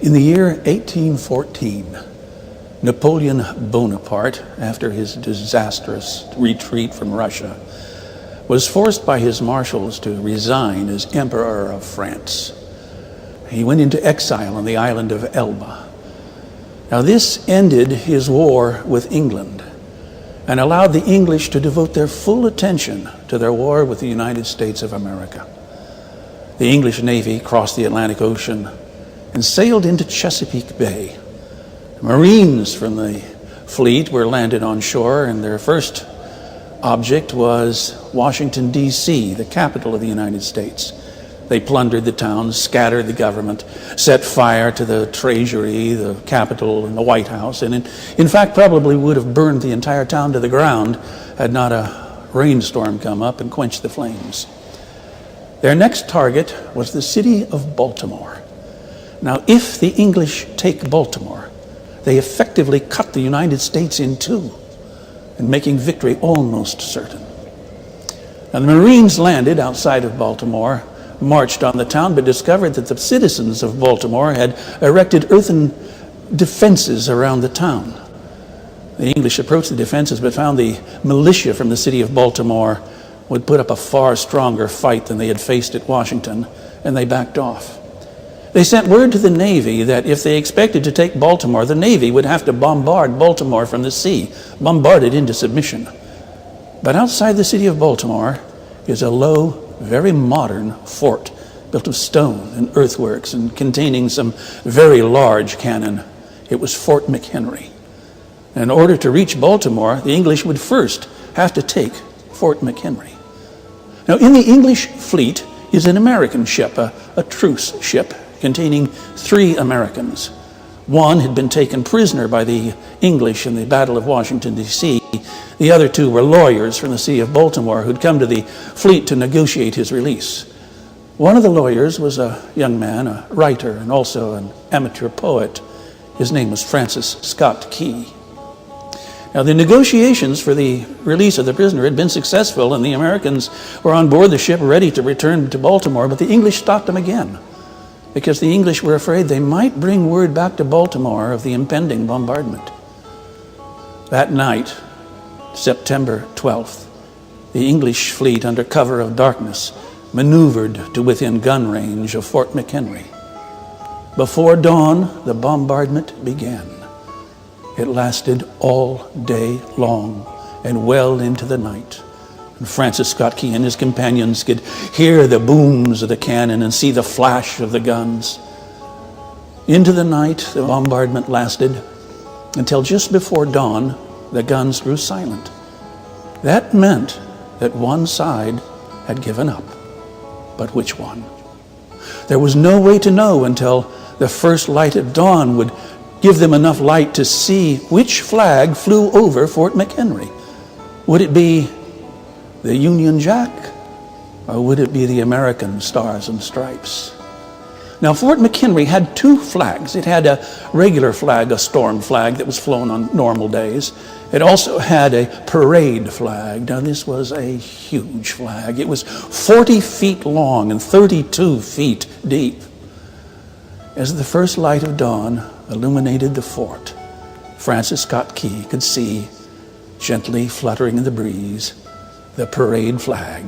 In the year 1814, Napoleon Bonaparte, after his disastrous retreat from Russia, was forced by his marshals to resign as Emperor of France. He went into exile on the island of Elba. Now this ended his war with England and allowed the English to devote their full attention to their war with the United States of America. The English Navy crossed the Atlantic Ocean and sailed into Chesapeake Bay. Marines from the fleet were landed on shore, and their first object was Washington, D.C., the capital of the United States. They plundered the town, scattered the government, set fire to the Treasury, the Capitol, and the White House, and in fact probably would have burned the entire town to the ground had not a rainstorm come up and quenched the flames. Their next target was the city of Baltimore. Now, if the English take Baltimore, they effectively cut the United States in two, and making victory almost certain. Now, the Marines landed outside of Baltimore, marched on the town, but discovered that the citizens of Baltimore had erected earthen defenses around the town. The English approached the defenses, but found the militia from the city of Baltimore would put up a far stronger fight than they had faced at Washington, and they backed off. They sent word to the Navy that if they expected to take Baltimore, the Navy would have to bombard Baltimore from the sea, bombard it into submission. But outside the city of Baltimore is a low, very modern fort built of stone and earthworks and containing some very large cannon. It was Fort McHenry. And in order to reach Baltimore, the English would first have to take Fort McHenry. Now, in the English fleet is an American ship, a truce ship, containing 3 Americans. One had been taken prisoner by the English in the Battle of Washington, D.C. The other 2 were lawyers from the city of Baltimore who'd come to the fleet to negotiate his release. One of the lawyers was a young man, a writer, and also an amateur poet. His name was Francis Scott Key. Now, the negotiations for the release of the prisoner had been successful, and the Americans were on board the ship ready to return to Baltimore, but the English stopped them again, because the English were afraid they might bring word back to Baltimore of the impending bombardment. That night, September 12th, the English fleet, under cover of darkness, maneuvered to within gun range of Fort McHenry. Before dawn, the bombardment began. It lasted all day long and well into the night. And Francis Scott Key and his companions could hear the booms of the cannon and see the flash of the guns. Into the night, the bombardment lasted until just before dawn, the guns grew silent. That meant that one side had given up. But which one? There was no way to know until the first light of dawn would give them enough light to see which flag flew over Fort McHenry. Would it be the Union Jack, or would it be the American Stars and Stripes? Now, Fort McHenry had 2 flags. It had a regular flag, a storm flag that was flown on normal days. It also had a parade flag. Now, this was a huge flag. It was 40 feet long and 32 feet deep. As the first light of dawn illuminated the fort, Francis Scott Key could see, gently fluttering in the breeze, the parade flag,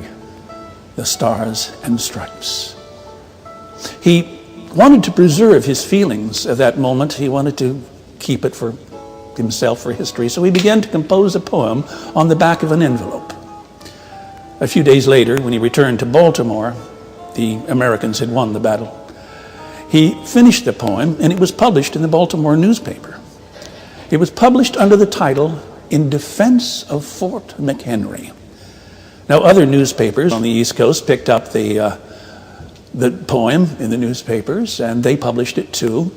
the Stars and Stripes. He wanted to preserve his feelings at that moment. He wanted to keep it for himself, for history. So he began to compose a poem on the back of an envelope. A few days later, when he returned to Baltimore, the Americans had won the battle. He finished the poem, and it was published in the Baltimore newspaper. It was published under the title, "In Defense of Fort McHenry." Now, other newspapers on the East Coast picked up the poem in the newspapers, and they published it too.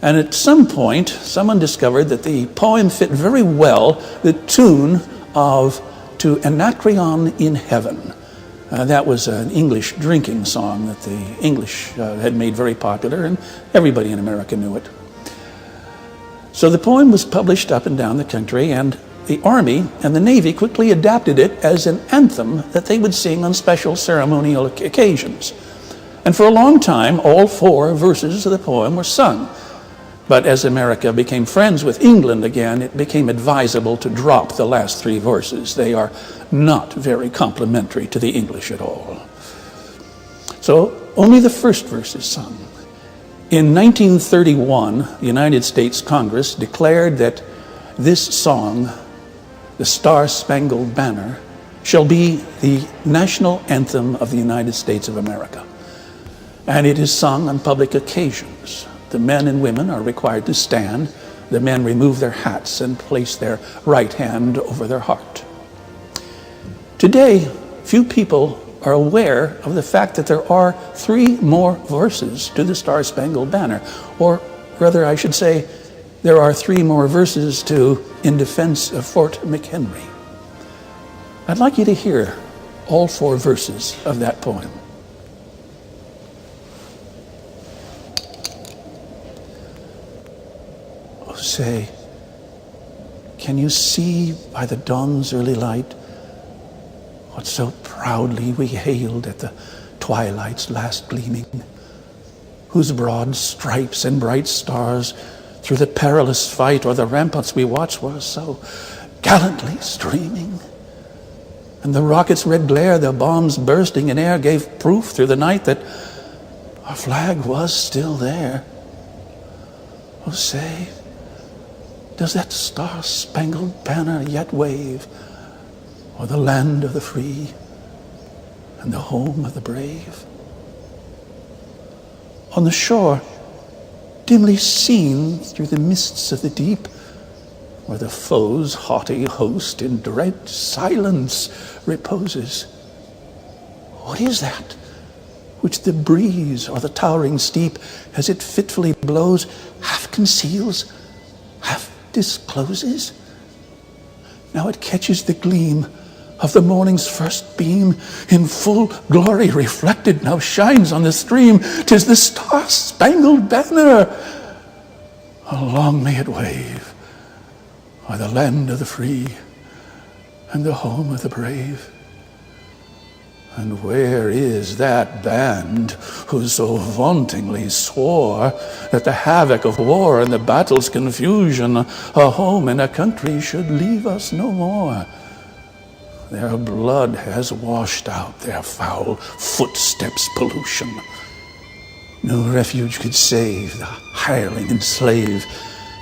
And at some point, someone discovered that the poem fit very well the tune of "To Anacreon in Heaven." That was an English drinking song that the English had made very popular, and everybody in America knew it. So the poem was published up and down the country, and the Army and the Navy quickly adapted it as an anthem that they would sing on special ceremonial occasions. And for a long time, all 4 verses of the poem were sung. But as America became friends with England again, it became advisable to drop the last three verses. They are not very complimentary to the English at all. So only the first verse is sung. In 1931, the United States Congress declared that this song, the Star-Spangled Banner, shall be the national anthem of the United States of America. And it is sung on public occasions. The men and women are required to stand. The men remove their hats and place their right hand over their heart. Today, few people are aware of the fact that there are three more verses to the Star-Spangled Banner. Or rather, I should say, there are three more verses to In Defense of Fort McHenry. I'd like you to hear all four verses of that poem. Oh, say, can you see by the dawn's early light what so proudly we hailed at the twilight's last gleaming, whose broad stripes and bright stars through the perilous fight o'er the ramparts we watched were so gallantly streaming? And the rocket's red glare, the bombs bursting in air, gave proof through the night that our flag was still there. Oh, say, does that star-spangled banner yet wave o'er the land of the free and the home of the brave? On the shore, dimly seen through the mists of the deep, where the foe's haughty host in dread silence reposes, what is that which the breeze or the towering steep, as it fitfully blows, half conceals, half discloses? Now it catches the gleam of the morning's first beam, in full glory reflected, now shines on the stream. 'Tis the Star-Spangled Banner. How long may it wave o'er the land of the free and the home of the brave? And where is that band who so vauntingly swore that the havoc of war and the battle's confusion, a home and a country, should leave us no more? Their blood has washed out their foul footsteps' pollution. No refuge could save the hireling and slave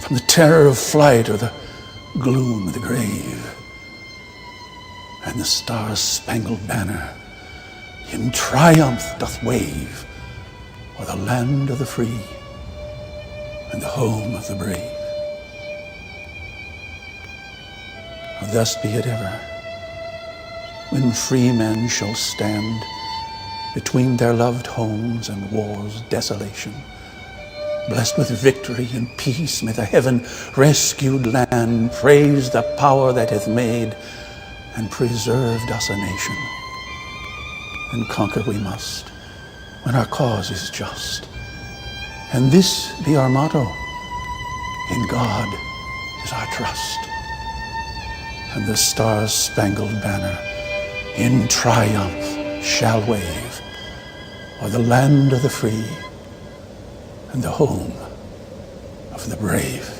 from the terror of flight or the gloom of the grave. And the Star-Spangled Banner in triumph doth wave o'er the land of the free and the home of the brave. Thus be it ever, when free men shall stand between their loved homes and war's desolation. Blessed with victory and peace, may the heaven-rescued land praise the power that hath made and preserved us a nation. And conquer we must, when our cause is just. And this be our motto: in God is our trust. And the Star-Spangled Banner in triumph shall wave o'er the land of the free and the home of the brave.